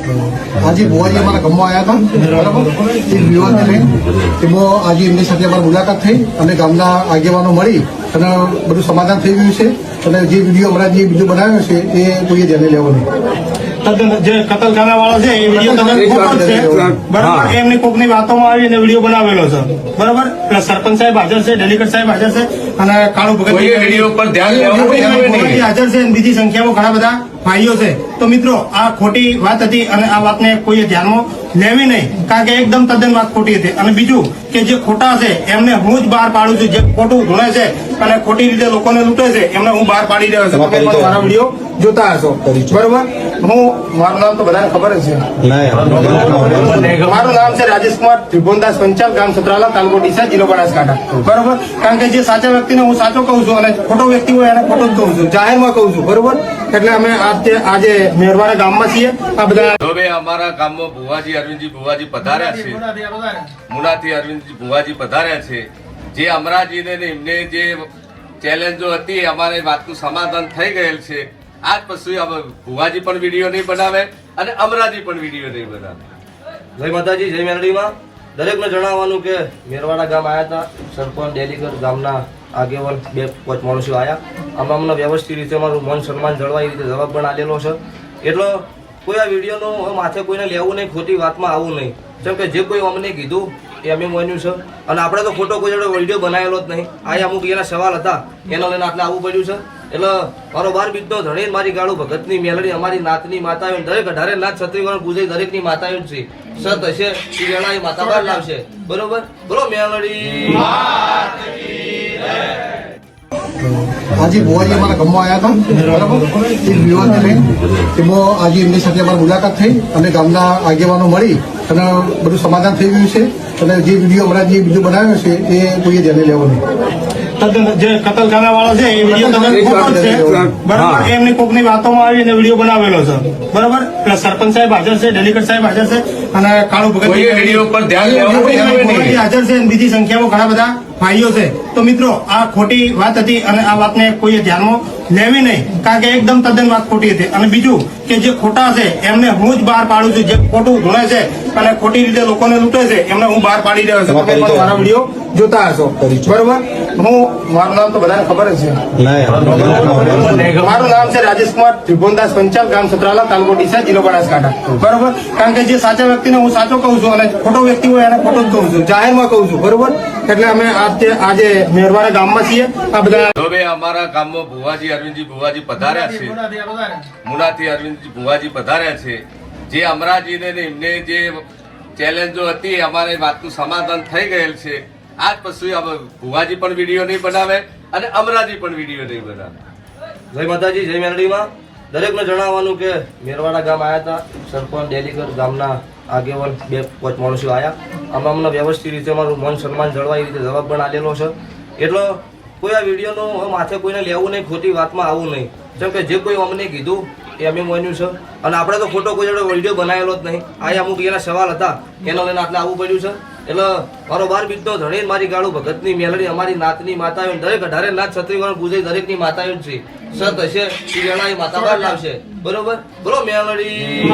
આજે ભુવાજી અમારા ગામમાં આવ્યા હતા, બરાબર? એક વિવાદને લઈને એમાં આજે એમની સાથે અમારી મુલાકાત થઈ અને ગામના આગેવાનો મળી અને બધું સમાધાન થઈ ગયું છે. અને જે વિડીયો હમણાં જે બીજો બનાવ્યો છે એ કોઈએ ધ્યાને લેવો નહીં. જે કતલખાના વાળો છે એ વિડીયો છે, બરાબર? એમની કોકની વાતોમાં આવીને વિડીયો બનાવેલો છે, બરાબર? એટલે સરપંચ સાહેબ હાજર છે, ડેલીગેટ સાહેબ હાજર છે અને કાળુ ભગત વિડીયો પર ધ્યાન હાજર છે. બીજી સંખ્યામાં ઘણા બધા ભાઈઓ છે. તો મિત્રો, આ ખોટી વાત હતી અને આ વાતને કોઈએ ધ્યાનમાં લેવી નહીં, કારણ કે એકદમ તદ્દન વાત ખોટી હતી. અને બીજું કે જે ખોટા છે એમને હું જ બહાર પાડું છું. જે ખોટું ધૂણે છે અને ખોટી રીતે લોકોને લૂંટે છે એમને હું બહાર પાડી રહ્યો છું. તમે પણ મારા વિડીયો જોતા હશો, બરોબર? મારું નામ તો બધાને ખબર જ છે. મારું નામ છે રાજેશ કુમાર ત્રિભુવનદાસ પંચાલ, ગામ સતરાલા, તાલુકો ડીસા, જિલ્લો બનાસકાંઠા, બરોબર? કારણ કે જે સાચા વ્યક્તિને હું સાચો કહું છું અને ખોટો વ્યક્તિ હોય એને ખોટો જ કહું છું, જાહેરમાં કહું છું, બરોબર? એટલે અમે આજે મેરવાડા ગામમાં છીએ. આ બધા હવે અમારા ગામમાં ભુવાજી અરવિંદજી ભુવાજી પધાર્યા છે, મુનાથી અરવિંદજી ભુવાજી પધાર્યા છે. જે અમરાજીને એમને જે ચેલેન્જો હતી અમારે વાતનું સમાધાન થઈ ગયેલ છે. આજ પછી ભુવાજી પણ વિડીયો નહીં બનાવે અને અમરાજી પણ વિડીયો નહીં બનાવે. જય માતાજી, જય મેરડીમાં. દરેકને જણાવવાનું કે મેરવાડા ગામ આવ્યા હતા, સરપંચ, ડેલીગેટ, ગામના આગેવાન 2-5 માણસો આવ્યા. આમાં અમને વ્યવસ્થિત રીતે અમારું માન સન્માન જળવાય રીતે જવાબ પણ આલેલો છે. એટલે કોઈ આ વિડીયોનું માથે કોઈને લેવું નહીં, ખોટી વાતમાં આવવું નહીં. જેમ કે જે કોઈ અમને કીધું એ અમે માન્યું છે. અને આપણે તો ખોટો કોઈ જોડે વિડીયો બનાવેલો જ નહીં. આ અમુક એના સવાલ હતા એનો લઈને આટલે આવવું પડ્યું છે. એટલે મારો 12 બીજનો ધણી મારી ગાળુ ભગતની મેલડી, અમારી નાતની માતાઓ, દરેક 18 નાથ છત્રીવર્ણ પૂજે દરેકની માતાઓ છે. સત હશે એ વેળા માતા બહાર લાવશે, બરોબર? બોલો મેલડી. આજે ભુવાજી અમારા ગામમાં આવ્યા હતા, બરાબર? એક વિવાદને લઈને એમાં આજે એમની સાથે અમારી મુલાકાત થઈ અને ગામના આગેવાનો મળી અને બધું સમાધાન થઈ ગયું છે. અને જે વિડીયો હમણાં જે બીજો બનાવ્યો છે એ કોઈએ ધ્યાને લેવો નહીં. જે કતલખાના વાળો છે એ વિડીયો છે, બરાબર? એમની કોકની વાતોમાં આવીને વિડીયો બનાવેલો છે, બરાબર? એટલે સરપંચ સાહેબ હાજર છે, ડેલીગેટ સાહેબ હાજર છે અને કાળુ ભગત વિડીયો પર ધ્યાન હાજર છે. બીજી સંખ્યામાં ઘણા બધા ભાઈઓ છે. તો મિત્રો, આ ખોટી વાત હતી અને આ વાતને કોઈએ ધ્યાનમાં લેવી નહીં, કારણ કે એકદમ તદ્દન વાત ખોટી હતી. અને બીજું કે જે ખોટા છે એમને હું જ બહાર પાડું છું. જે ખોટું ધૂણે છે અને ખોટી રીતે લોકોને લૂંટે છે એમને હું બહાર પાડી રહ્યો છું. તમે પણ મારા વિડીયો જોતા હશો, બરોબર? મારું નામ તો બધાને ખબર જ છે. મારું નામ છે રાજેશ કુમાર ત્રિભુવનદાસ પંચાલ, ગામ સતરાલા, તાલુકો ડીસા, જિલ્લો બનાસકાંઠા, બરોબર? કારણ કે જે સાચા વ્યક્તિને હું સાચો કહું છું અને ખોટો વ્યક્તિ હોય એને ખોટો જ કહું છું, જાહેરમાં કહું છું, બરોબર? એટલે અમે આજે મેરવાડા ગામમાં છીએ. આ બધા હવે અમારા ગામમાં ભુવાજી અરવિંદજી ભુવાજી પધાર્યા છે, મુનાથી અરવિંદજી ભુવાજી પધાર્યા છે. જે અમરાજીને એમને જે ચેલેન્જો હતી અમારે વાતનું સમાધાન થઈ ગયેલ છે. આજ પછી ભુવાજી પણ વિડીયો નહીં બનાવે અને અમરાજી પણ વિડીયો નહીં બનાવે. જય માતાજી, જય મેરડીમાં. દરેકને જણાવવાનું કે મેરવાડા ગામ આવ્યા હતા, સરપંચ, ડેલીગેટ, ગામના આગેવાન 2-5 માણસો આવ્યા. આમાં અમને વ્યવસ્થિત રીતે અમારું માન સન્માન જળવાય રીતે જવાબ પણ આલેલો છે. એટલે કોઈ આ વિડીયોનું માથે કોઈને લેવું નહીં, ખોટી વાતમાં આવવું નહીં. જેમ કે જે કોઈ અમને કીધું એ અમે માન્યું છે. અને આપણે તો ખોટો કોઈ જોડે વિડીયો બનાવેલો જ નહીં. આ અમુક એના સવાલ હતા એનો લઈને આટલે આવવું પડ્યું છે. એટલે મારો 12 બીજનો ધણી મારી ગાળુ ભગતની મેલડી, અમારી નાતની માતાઓ, દરેક 18 નાથ છત્રીવર્ણ પૂજે દરેકની માતાઓ છે. સત હશે એ વેળા માતા બહાર લાવશે, બરોબર? બોલો મેલડી.